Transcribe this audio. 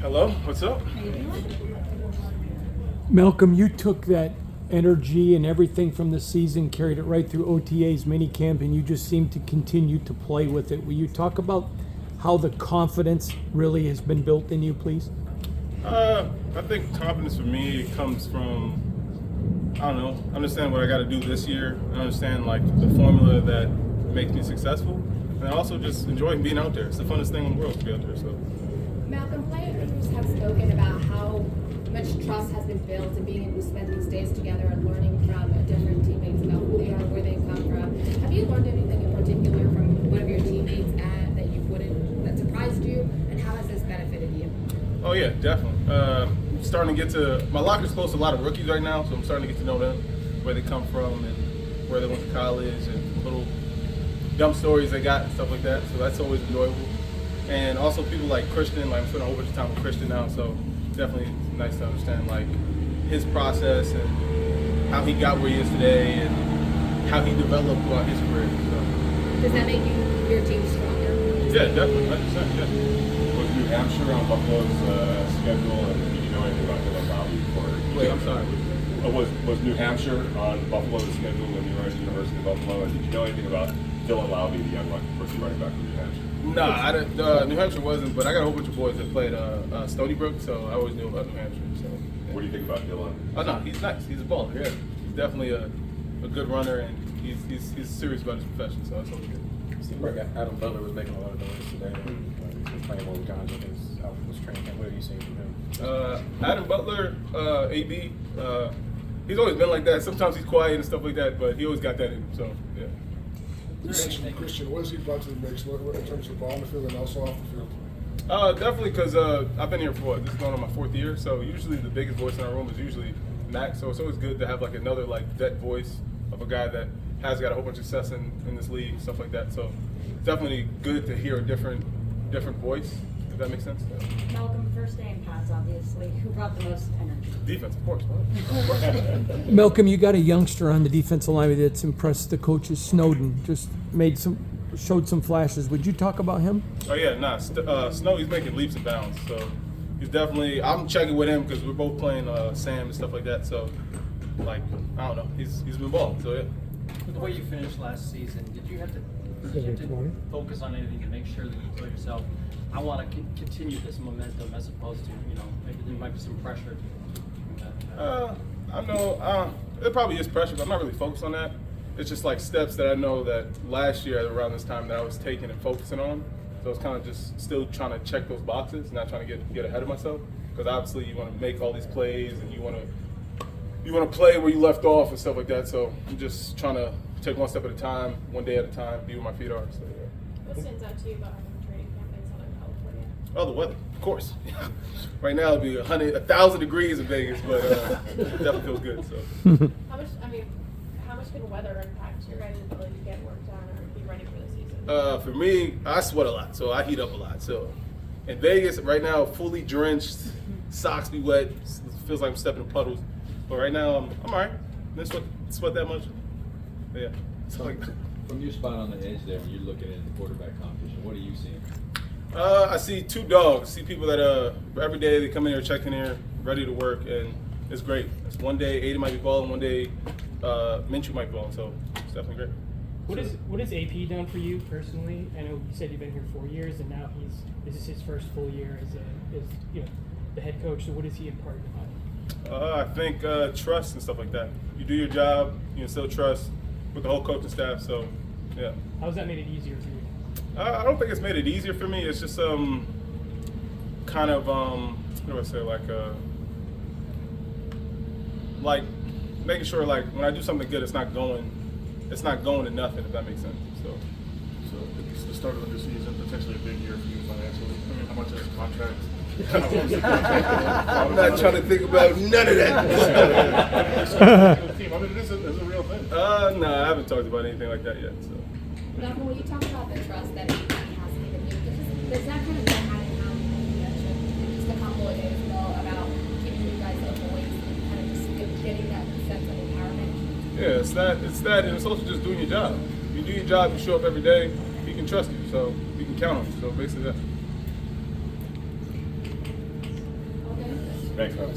Hello, what's up? Malcolm, you took that energy and everything from the season, carried it right through OTAs, minicamp, and you just seem to continue to play with it. Will you talk about how the confidence really has been built in you, please? I think confidence for me comes from, I don't know, understand what I got to do this year, and understand like the formula that makes me successful, and also just enjoying being out there. It's the funnest thing in the world to be out there. So, Malcolm, players have spoken about how much trust has been built and being able to spend these days together and learning from different teammates about who they are, where they come from. Have you learned anything in particular from one of your teammates that surprised you, and how has this benefited you? oh yeah, definitely. I'm starting to get to my locker's close to a lot of rookies right now, so I'm starting to get to know them, where they come from, and where they went to college, and little dumb stories they got and stuff like that. So that's always enjoyable. And also people like Christian, like I'm spending a whole bunch of time with Christian now, so definitely nice to understand like his process and how he got where he is today and how he developed throughout his career. So. Does that make your team stronger? Yeah, definitely, 100%. Yeah. Was New Hampshire on Buffalo's schedule, and did you know anything about Dylan Lowry? Wait, I'm sorry. Was New Hampshire on Buffalo's schedule when you were at the University of Buffalo, and did you know anything about Dylan Lowry, the young rookie running back from New Hampshire? Nah, I didn't, New Hampshire wasn't, but I got a whole bunch of boys that played Stony Brook, so I always knew about New Hampshire. So. Yeah. What do you think about Dylan? Oh no, he's nice. He's a baller. Yeah, he's definitely a good runner, and he's serious about his profession. So that's all good. Seemed like Adam Butler was making a lot of noise today. He was playing more with John Jenkins. How was training camp? What have you seen from him? Adam Butler, AB, he's always been like that. Sometimes he's quiet and stuff like that, but he always got that in him. So yeah. You mentioned Christian. What has he brought to the mix in terms of ball on the field and also off the field? Definitely, because I've been here for this is going on my 4th year. So usually the biggest voice in our room is usually Max. So it's always good to have like another like vet voice of a guy that has got a whole bunch of success in this league, stuff like that. So it's definitely good to hear a different voice, if that makes sense. Yeah. Malcolm, first day in pads, obviously. Who brought the most energy? Defense, of course. Of course. Malcolm, you got a youngster on the defensive line that's impressed the coaches. Snowden just showed some flashes. Would you talk about him? Oh yeah, nah. Snow, he's making leaps and bounds. So he's definitely. I'm checking with him because we're both playing Sam and stuff like that. So like, I don't know. He's been balling. So yeah. With the way you finished last season, did you have to focus on anything to make sure that you told yourself, I want to continue this momentum, as opposed to, maybe there might be some pressure? I know it probably is pressure, but I'm not really focused on that. It's just like steps that I know that last year around this time that I was taking and focusing on. So it's kind of just still trying to check those boxes, not trying to get ahead of myself. Because obviously you want to make all these plays and you want to play where you left off and stuff like that. So I'm just trying to take one step at a time, one day at a time, be where my feet are. So, yeah. What stands out to you about having training camp in Southern California? Oh, the weather, of course. Right now it'll be 1,000 degrees in Vegas, but it definitely feels good. So. How much can weather impact your guys' ability to get work done or be ready for the season? For me, I sweat a lot, so I heat up a lot. So in Vegas right now, fully drenched, socks be wet, it feels like I'm stepping in puddles. But right now, I'm all right. Didn't sweat that much. Yeah. So, from your spot on the edge there, when you're looking at the quarterback competition, what are you seeing? I see two dogs. I see people that every day they come in here, check in here, ready to work, and it's great. It's one day Aiden might be balling, one day Minshew might be balling, so it's definitely great. What has AP done for you personally? I know you said you've been here 4 years, and now this is his first full year as the head coach. So what has he imparted upon you? I think trust and stuff like that. You do your job, you instill trust with the whole coaching staff. So, yeah. How's that made it easier for you? I don't think it's made it easier for me. It's just kind of what do I say, like making sure like when I do something good, it's not going to nothing, if that makes sense. So it's the start of the season, potentially a big year for you financially. I mean, how much is the contract? I'm not trying to think about none of that. I mean, it's a real thing. No, I haven't talked about anything like that yet. So. Malcolm, when you talk about the trust that he has given you, does that kind of go hand in hand with what you mentioned just a couple of days ago about giving you guys a voice and kind of just getting that sense of empowerment? Yeah, it's that, and it's also just doing your job. You do your job, you show up every day, he can trust you, so he can count on you. So basically that. Thanks, man.